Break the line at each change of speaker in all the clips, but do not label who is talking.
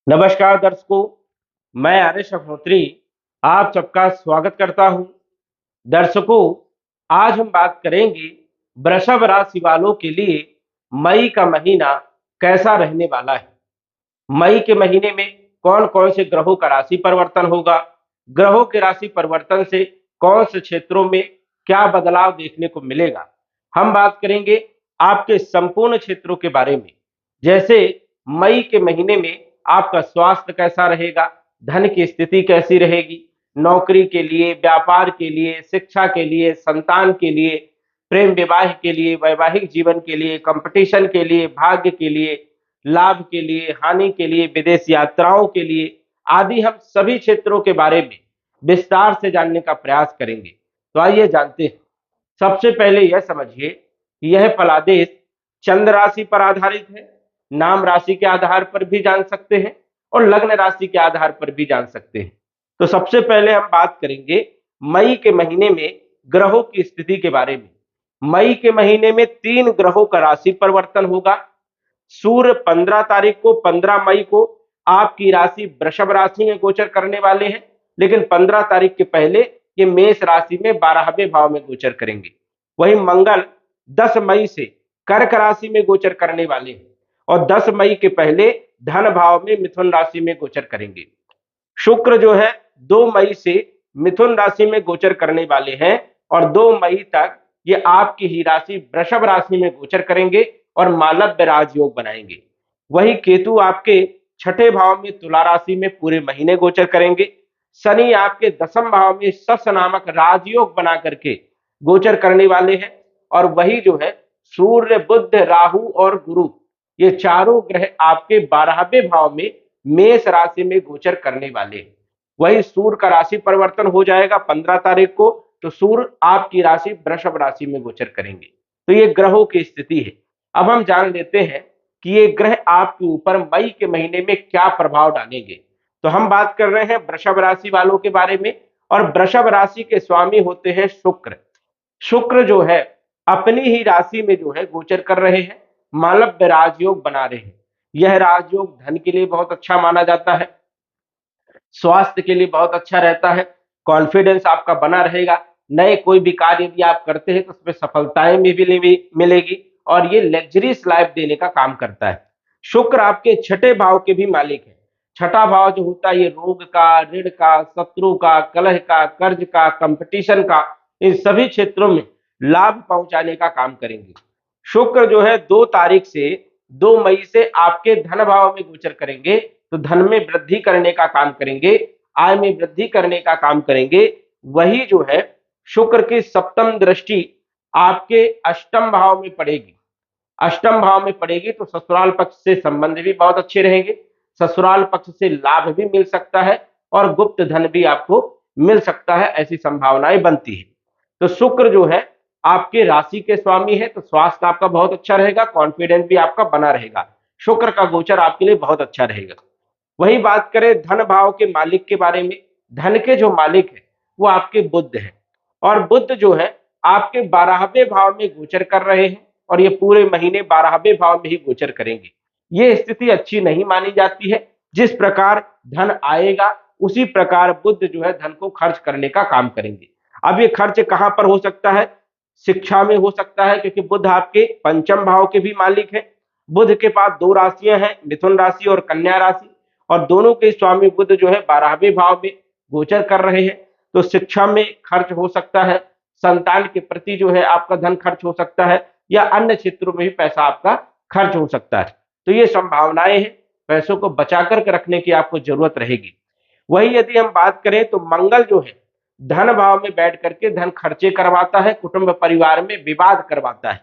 नमस्कार दर्शकों, मैं आर्यश अग्निहोत्री आप सबका स्वागत करता हूं। दर्शकों, आज हम बात करेंगे वृषभ राशि वालों के लिए मई का महीना कैसा रहने वाला है। मई के महीने में कौन कौन से ग्रहों का राशि परिवर्तन होगा, ग्रहों के राशि परिवर्तन से कौन से क्षेत्रों में क्या बदलाव देखने को मिलेगा। हम बात करेंगे आपके संपूर्ण क्षेत्रों के बारे में, जैसे मई के महीने में आपका स्वास्थ्य कैसा रहेगा, धन की स्थिति कैसी रहेगी, नौकरी के लिए, व्यापार के लिए, शिक्षा के लिए, संतान के लिए, प्रेम विवाह के लिए, वैवाहिक जीवन के लिए, कंपटीशन के लिए, भाग्य के लिए, लाभ के लिए, हानि के लिए, विदेश यात्राओं के लिए आदि हम सभी क्षेत्रों के बारे में विस्तार से जानने का प्रयास करेंगे। तो आइए जानते हैं। सबसे पहले यह समझिए कि यह फलादेश चंद्र राशि पर आधारित है। नाम राशि के आधार पर भी जान सकते हैं और लग्न राशि के आधार पर भी जान सकते हैं। तो सबसे पहले हम बात करेंगे मई के महीने में ग्रहों की स्थिति के बारे में। मई के महीने में 3 ग्रहों का राशि परिवर्तन होगा। सूर्य 15 तारीख को, 15 मई को आपकी राशि वृषभ राशि में गोचर करने वाले हैं, लेकिन 15 तारीख के पहले ये मेष राशि में 12वें भाव में गोचर करेंगे। वहीं मंगल 10 मई से कर्क राशि में गोचर करने वाले हैं और 10 मई के पहले धन भाव में मिथुन राशि में गोचर करेंगे। शुक्र जो है 2 मई से मिथुन राशि में गोचर करने वाले हैं और 2 मई तक ये आपकी ही राशि वृषभ राशि में गोचर करेंगे और मालव्य राजयोग बनाएंगे। वही केतु आपके छठे भाव में तुला राशि में पूरे महीने गोचर करेंगे। शनि आपके दसम भाव में सस नामक राजयोग बना करके गोचर करने वाले हैं और वही जो है सूर्य, बुध, राहु और गुरु, ये चारों ग्रह आपके 12वें भाव में मेष राशि में गोचर करने वाले हैं। वही सूर्य का राशि परिवर्तन हो जाएगा 15 तारीख को, तो सूर्य आपकी राशि वृषभ राशि में गोचर करेंगे। तो ये ग्रहों की स्थिति है। अब हम जान लेते हैं कि ये ग्रह आपके ऊपर मई के महीने में क्या प्रभाव डालेंगे। तो हम बात कर रहे हैं वृषभ राशि वालों के बारे में और वृषभ राशि के स्वामी होते हैं शुक्र। शुक्र जो है अपनी ही राशि में जो है गोचर कर रहे हैं, मालव्य राजयोग बना रहे हैं। यह राजयोग धन के लिए बहुत अच्छा माना जाता है, स्वास्थ्य के लिए बहुत अच्छा रहता है, कॉन्फिडेंस आपका बना रहेगा। नए कोई भी कार्य यदि आप करते हैं तो उसमें सफलताएं भी मिलेगी और ये लग्जरीज लाइफ देने का काम करता है। शुक्र आपके छठे भाव के भी मालिक है। छठा भाव जो होता है ये रोग का, ऋण का, शत्रु का, कलह का, कर्ज का, कंपटीशन का, इन सभी क्षेत्रों में लाभ पहुंचाने का काम करेंगे। शुक्र जो है 2 तारीख से 2 मई से आपके धन भाव में गोचर करेंगे, तो धन में वृद्धि करने का काम करेंगे, आय में वृद्धि करने का काम करेंगे। वही जो है शुक्र की सप्तम दृष्टि आपके अष्टम भाव में पड़ेगी। अष्टम भाव में पड़ेगी तो ससुराल पक्ष से संबंध भी बहुत अच्छे रहेंगे, ससुराल पक्ष से लाभ भी मिल सकता है और गुप्त धन भी आपको मिल सकता है, ऐसी संभावनाएं बनती है। तो शुक्र जो है आपके राशि के स्वामी है, तो स्वास्थ्य आपका बहुत अच्छा रहेगा, कॉन्फिडेंस भी आपका बना रहेगा। शुक्र का गोचर आपके लिए बहुत अच्छा रहेगा। वही बात करें धन भाव के मालिक के बारे में। धन के जो मालिक है वो आपके बुध है और बुध जो है आपके 12वें भाव में गोचर कर रहे हैं और ये पूरे महीने 12वें भाव में ही गोचर करेंगे। ये स्थिति अच्छी नहीं मानी जाती है। जिस प्रकार धन आएगा उसी प्रकार बुध जो है धन को खर्च करने का काम करेंगे। अब ये खर्च कहां पर हो सकता है? शिक्षा में हो सकता है, क्योंकि बुध आपके पंचम भाव के भी मालिक है। बुध के पास 2 राशियां हैं, मिथुन राशि और कन्या राशि, और दोनों के स्वामी बुध जो है 12वें भाव में गोचर कर रहे हैं। तो शिक्षा में खर्च हो सकता है, संतान के प्रति जो है आपका धन खर्च हो सकता है, या अन्य क्षेत्रों में भी पैसा आपका खर्च हो सकता है। तो ये संभावनाएं हैं, पैसों को बचा कर रखने की आपको जरूरत रहेगी। वही यदि हम बात करें तो मंगल जो है धन भाव में बैठ करके धन खर्चे करवाता है, कुटुंब परिवार में विवाद करवाता है।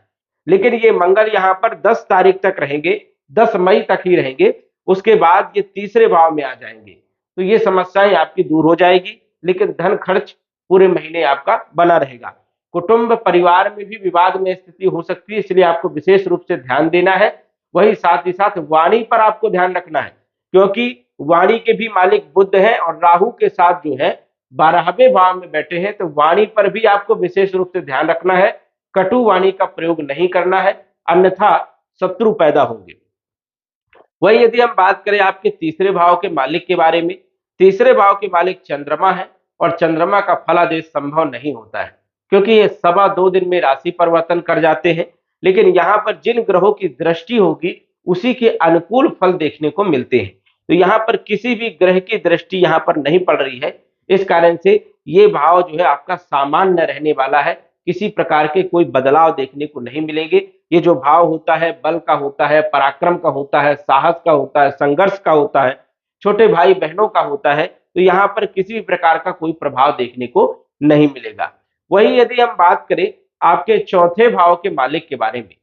लेकिन ये मंगल यहाँ पर 10 तारीख तक रहेंगे, 10 मई तक ही रहेंगे, उसके बाद ये तीसरे भाव में आ जाएंगे। तो ये समस्याएं आपकी दूर हो जाएगी, लेकिन धन खर्च पूरे महीने आपका बना रहेगा। कुटुंब परिवार में भी विवाद में स्थिति हो सकती है, इसलिए आपको विशेष रूप से ध्यान देना है। वही साथ ही साथ वाणी पर आपको ध्यान रखना है, क्योंकि वाणी के भी मालिक बुध है और राहु के साथ जो है 12वें भाव में बैठे हैं। तो वाणी पर भी आपको विशेष रूप से ध्यान रखना है, कटु वाणी का प्रयोग नहीं करना है, अन्यथा शत्रु पैदा होंगे। वही यदि हम बात करें आपके तीसरे भाव के मालिक के बारे में, तीसरे भाव के मालिक चंद्रमा है और चंद्रमा का फलादेश संभव नहीं होता है, क्योंकि ये 2.25 दिन में राशि परिवर्तन कर जाते हैं। लेकिन यहाँ पर जिन ग्रहों की दृष्टि होगी उसी के अनुकूल फल देखने को मिलते हैं। तो यहाँ पर किसी भी ग्रह की दृष्टि यहाँ पर नहीं पड़ रही है, इस कारण से ये भाव जो है आपका सामान्य रहने वाला है, किसी प्रकार के कोई बदलाव देखने को नहीं मिलेंगे। ये जो भाव होता है बल का होता है, पराक्रम का होता है, साहस का होता है, संघर्ष का होता है, छोटे भाई बहनों का होता है, तो यहाँ पर किसी भी प्रकार का कोई प्रभाव देखने को नहीं मिलेगा। वही यदि हम बात करें आपके चौथे भाव के मालिक के बारे में,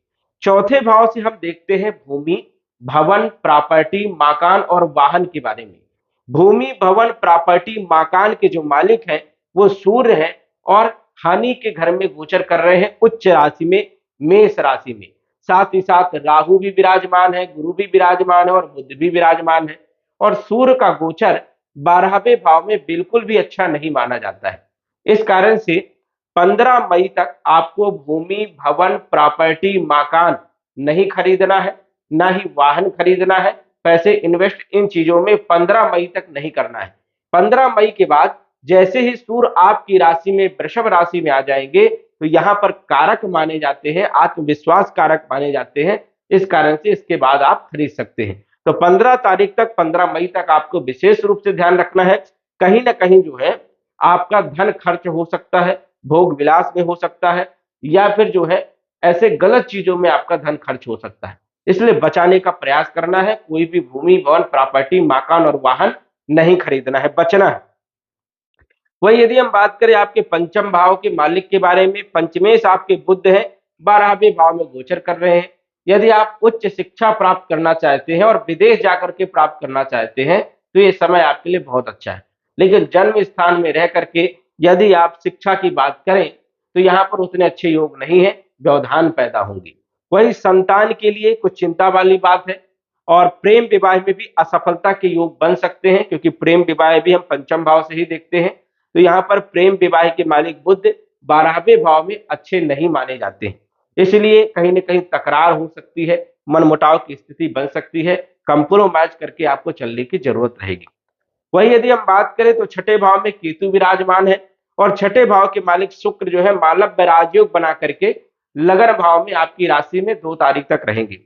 चौथे भाव से हम देखते हैं भूमि, भवन, प्रॉपर्टी, मकान और वाहन के बारे में। भूमि, भवन, प्रॉपर्टी, मकान के जो मालिक हैं वो सूर्य हैं और हानि के घर में गोचर कर रहे हैं उच्च राशि में, मेष राशि में। साथ ही साथ राहु भी विराजमान है, गुरु भी विराजमान है और बुध भी विराजमान है। और सूर्य का गोचर 12वें भाव में बिल्कुल भी अच्छा नहीं माना जाता है। इस कारण से 15 मई तक आपको भूमि, भवन, प्रॉपर्टी, मकान नहीं खरीदना है, ना ही वाहन खरीदना है। पैसे इन्वेस्ट इन चीजों में 15 मई तक नहीं करना है। 15 मई के बाद जैसे ही सूर्य आपकी राशि में, वृषभ राशि में आ जाएंगे, तो यहाँ पर कारक माने जाते हैं, आत्मविश्वास कारक माने जाते हैं। इस कारण से इसके बाद आप खरीद सकते हैं। तो 15 तारीख तक, 15 मई तक आपको विशेष रूप से ध्यान रखना है। कहीं ना कहीं जो है आपका धन खर्च हो सकता है, भोग विलास में हो सकता है, या फिर जो है ऐसे गलत चीजों में आपका धन खर्च हो सकता है। इसलिए बचाने का प्रयास करना है। कोई भी भूमि, भवन, प्रॉपर्टी, मकान और वाहन नहीं खरीदना है, बचना है। वही यदि हम बात करें आपके पंचम भाव के मालिक के बारे में, पंचमेश आपके बुध है, 12वें भाव में गोचर कर रहे हैं। यदि आप उच्च शिक्षा प्राप्त करना चाहते हैं और विदेश जाकर के प्राप्त करना चाहते हैं तो ये समय आपके लिए बहुत अच्छा है। लेकिन जन्म स्थान में रह करके यदि आप शिक्षा की बात करें तो यहाँ पर उतने अच्छे योग नहीं है, व्यवधान पैदा होंगे। वही संतान के लिए कुछ चिंता वाली बात है और प्रेम विवाह में भी असफलता के योग बन सकते हैं, क्योंकि प्रेम विवाह भी हम पंचम भाव से ही देखते हैं। तो यहाँ पर प्रेम विवाह के मालिक बुध 12वें भाव में अच्छे नहीं माने जाते हैं, इसलिए कहीं ना कहीं तकरार हो सकती है, मनमुटाव की स्थिति बन सकती है। कंप्रोमाइज करके आपको चलने की जरूरत रहेगी। वही यदि हम बात करें तो छठे भाव में केतु विराजमान है और छठे भाव के मालिक शुक्र जो है मालव्य राजयोग बना करके लगन भाव में आपकी राशि में 2 तारीख तक रहेंगे।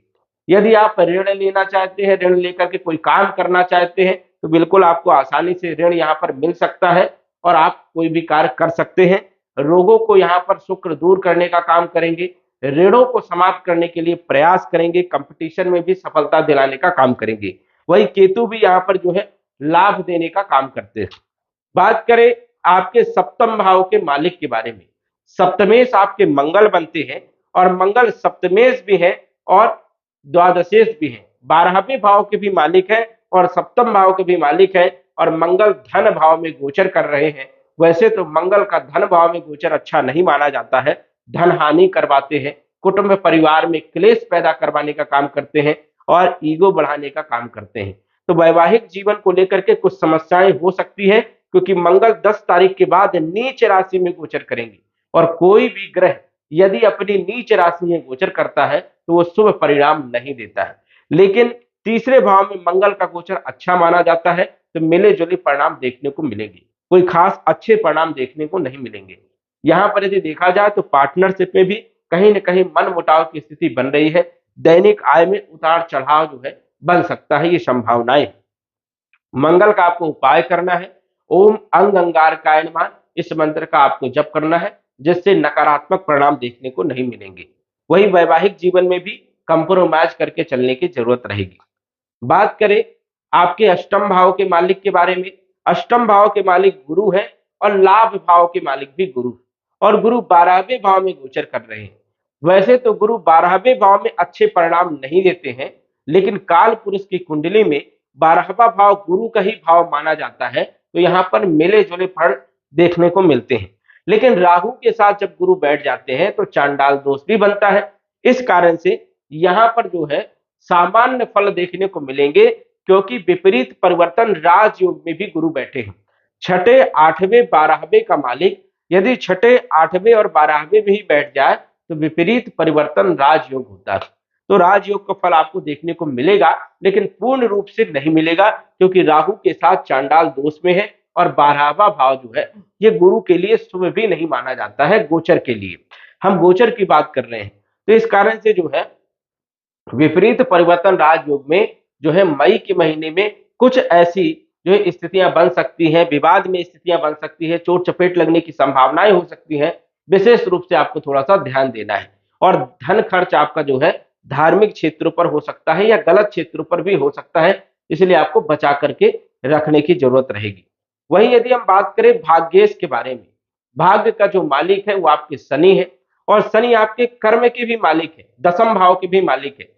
यदि आप ऋण लेना चाहते हैं, ऋण लेकर के कोई काम करना चाहते हैं, तो बिल्कुल आपको आसानी से ऋण यहाँ पर मिल सकता है और आप कोई भी कार्य कर सकते हैं। रोगों को यहाँ पर शुक्र दूर करने का काम करेंगे, ऋणों को समाप्त करने के लिए प्रयास करेंगे, कंपटीशन में भी सफलता दिलाने का काम करेंगे। वही केतु भी यहाँ पर जो है लाभ देने का काम करते हैं। बात करें आपके सप्तम भाव के मालिक के बारे में, सप्तमेश आपके मंगल बनते हैं और मंगल सप्तमेश भी है और द्वादशेश भी है। 12वें भाव के भी मालिक है और सप्तम भाव के भी मालिक है और मंगल धन भाव में गोचर कर रहे हैं। वैसे तो मंगल का धन भाव में गोचर अच्छा नहीं माना जाता है, धन हानि करवाते हैं, कुटुंब परिवार में क्लेश पैदा करवाने का काम करते हैं और ईगो बढ़ाने का काम करते हैं। तो वैवाहिक जीवन को लेकर के कुछ समस्याएं हो सकती है, क्योंकि मंगल 10 तारीख के बाद नीच राशि में गोचर करेंगे और कोई भी ग्रह यदि अपनी नीच राशि में गोचर करता है तो वो शुभ परिणाम नहीं देता है। लेकिन तीसरे भाव में मंगल का गोचर अच्छा माना जाता है, तो मिले जुले परिणाम देखने को मिलेंगे, कोई खास अच्छे परिणाम देखने को नहीं मिलेंगे। यहाँ पर यदि देखा जाए तो पार्टनरशिप में भी कहीं ना कहीं मन मुटाव की स्थिति बन रही है, दैनिक आय में उतार चढ़ाव जो है बन सकता है, ये संभावनाएं। मंगल का आपको उपाय करना है, ओम अंग अंगारकाय नमः, इस मंत्र का आपको जप करना है, जिससे नकारात्मक परिणाम देखने को नहीं मिलेंगे। वही वैवाहिक जीवन में भी कंप्रोमाइज करके चलने की जरूरत रहेगी। बात करें आपके अष्टम भाव के मालिक के बारे में, अष्टम भाव के मालिक गुरु है और लाभ भाव के मालिक भी गुरु, और गुरु 12वें भाव में गोचर कर रहे हैं। वैसे तो गुरु 12वें भाव में अच्छे परिणाम नहीं देते हैं, लेकिन काल पुरुष की कुंडली में 12वां भाव गुरु का ही भाव माना जाता है, तो यहाँ पर मिले जुले फल देखने को मिलते हैं। लेकिन राहु के साथ जब गुरु बैठ जाते हैं तो चांडाल दोष भी बनता है। इस कारण से यहाँ पर जो है सामान्य फल देखने को मिलेंगे, क्योंकि विपरीत परिवर्तन राजयोग में भी गुरु बैठे हैं। छठे, आठवें, 12वें का मालिक यदि छठे, आठवें और 12वें में ही बैठ जाए तो विपरीत परिवर्तन राजयोग होता है। तो राजयोग का फल आपको देखने को मिलेगा, लेकिन पूर्ण रूप से नहीं मिलेगा, क्योंकि राहु के साथ चांडाल दोष में है और 12वां भाव जो है ये गुरु के लिए शुभ भी नहीं माना जाता है। गोचर के लिए हम गोचर की बात कर रहे हैं, तो इस कारण से जो है विपरीत परिवर्तन राजयोग में जो है मई के महीने में कुछ ऐसी जो है स्थितियां बन सकती हैं, विवाद में स्थितियां बन सकती है, चोट चपेट लगने की संभावनाएं हो सकती हैं। विशेष रूप से आपको थोड़ा सा ध्यान देना है। और धन खर्च आपका जो है धार्मिक क्षेत्रों पर हो सकता है या गलत क्षेत्रों पर भी हो सकता है, इसलिए आपको बचा करके रखने की जरूरत रहेगी। वहीं यदि हम बात करें भाग्येश के बारे में, भाग्य का जो मालिक है वो आपके शनि है, और शनि आपके कर्म के भी मालिक है, दसम भाव के भी मालिक है,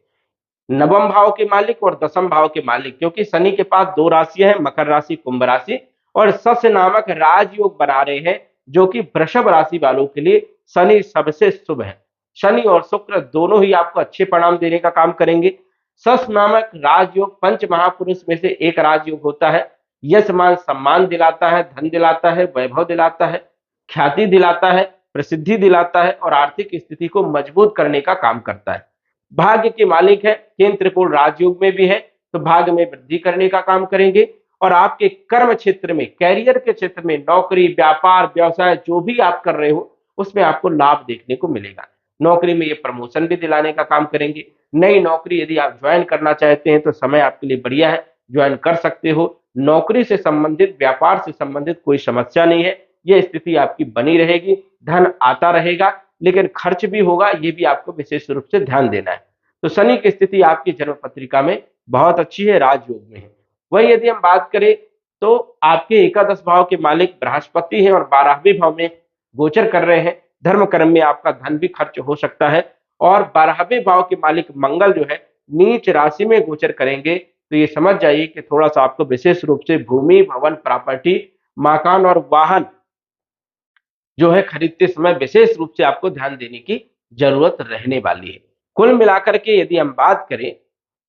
नवम भाव के मालिक और दसम भाव के मालिक, क्योंकि शनि के पास दो राशियां हैं, मकर राशि कुंभ राशि, और सस नामक राजयोग बना रहे हैं, जो कि वृषभ राशि वालों के लिए शनि सबसे शुभ है। शनि और शुक्र दोनों ही आपको अच्छे परिणाम देने का काम करेंगे। सस नामक राजयोग पंच महापुरुष में से एक राजयोग होता है। यश मान सम्मान दिलाता है, धन दिलाता है, वैभव दिलाता है, ख्याति दिलाता है, प्रसिद्धि दिलाता है, और आर्थिक स्थिति को मजबूत करने का काम करता है। भाग्य के मालिक है, केंद्र त्रिकोण राजयोग में भी है, तो भाग्य में वृद्धि करने का काम करेंगे। और आपके कर्म क्षेत्र में, कैरियर के क्षेत्र में, नौकरी, व्यापार, व्यवसाय जो भी आप कर रहे हो उसमें आपको लाभ देखने को मिलेगा। नौकरी में ये प्रमोशन भी दिलाने का काम करेंगे। नई नौकरी यदि आप ज्वाइन करना चाहते हैं तो समय आपके लिए बढ़िया है, ज्वाइन कर सकते हो। नौकरी से संबंधित, व्यापार से संबंधित कोई समस्या नहीं है, ये स्थिति आपकी बनी रहेगी। धन आता रहेगा, लेकिन खर्च भी होगा, ये भी आपको विशेष रूप से ध्यान देना है। तो शनि की स्थिति आपकी जन्म पत्रिका में बहुत अच्छी है, राजयोग में है। वही यदि हम बात करें तो आपके एकादश भाव के मालिक बृहस्पति हैं और 12वें भाव में गोचर कर रहे हैं। धर्म कर्म में आपका धन भी खर्च हो सकता है। और 12वें भाव के मालिक मंगल जो है नीच राशि में गोचर करेंगे, तो ये समझ जाइए कि थोड़ा सा आपको विशेष रूप से भूमि, भवन, प्रॉपर्टी, मकान और वाहन जो है खरीदते समय विशेष रूप से आपको ध्यान देने की जरूरत रहने वाली है। कुल मिलाकर के यदि हम बात करें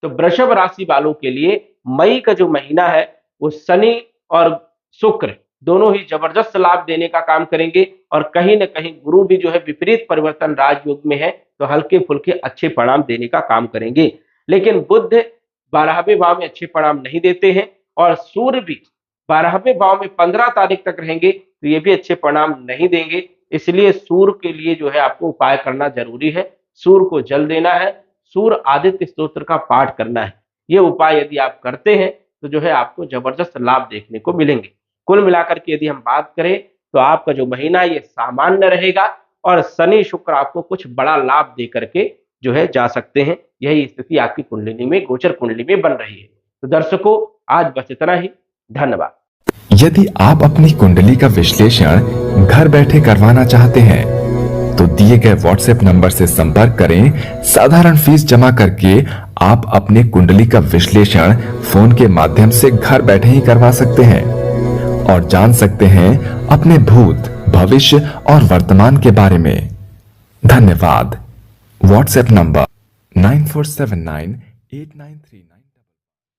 तो वृषभ राशि वालों के लिए मई का जो महीना है वो शनि और शुक्र दोनों ही जबरदस्त लाभ देने का काम करेंगे, और कहीं ना कहीं गुरु भी जो है विपरीत परिवर्तन राजयोग में है, तो हल्के फुल्के अच्छे परिणाम देने का काम करेंगे। लेकिन बुध 12वें भाव में अच्छे परिणाम नहीं देते हैं, और सूर्य भी 12वें भाव में 15 तारीख तक रहेंगे, तो ये भी अच्छे परिणाम नहीं देंगे। इसलिए सूर्य के लिए जो है आपको उपाय करना जरूरी है। सूर्य को जल देना है, सूर्य आदित्य स्तोत्र का पाठ करना है। ये उपाय यदि आप करते हैं तो जो है आपको जबरदस्त लाभ देखने को मिलेंगे। कुल मिलाकर के यदि हम बात करें तो आपका जो महीना ये सामान्य रहेगा, और शनि शुक्र आपको कुछ बड़ा लाभ दे करके जो है जा सकते हैं। यही स्थिति आपकी कुंडली में, गोचर कुंडली में बन रही है। तो दर्शकों, आज बस इतना ही। धन्यवाद।
यदि आप अपनी कुंडली का विश्लेषण घर बैठे करवाना चाहते हैं तो दिए गए व्हाट्सएप नंबर से संपर्क करें। साधारण फीस जमा करके आप अपनी कुंडली का विश्लेषण फोन के माध्यम से घर बैठे ही करवा सकते हैं और जान सकते हैं अपने भूत, भविष्य और वर्तमान के बारे में। धन्यवाद। WhatsApp number 94798939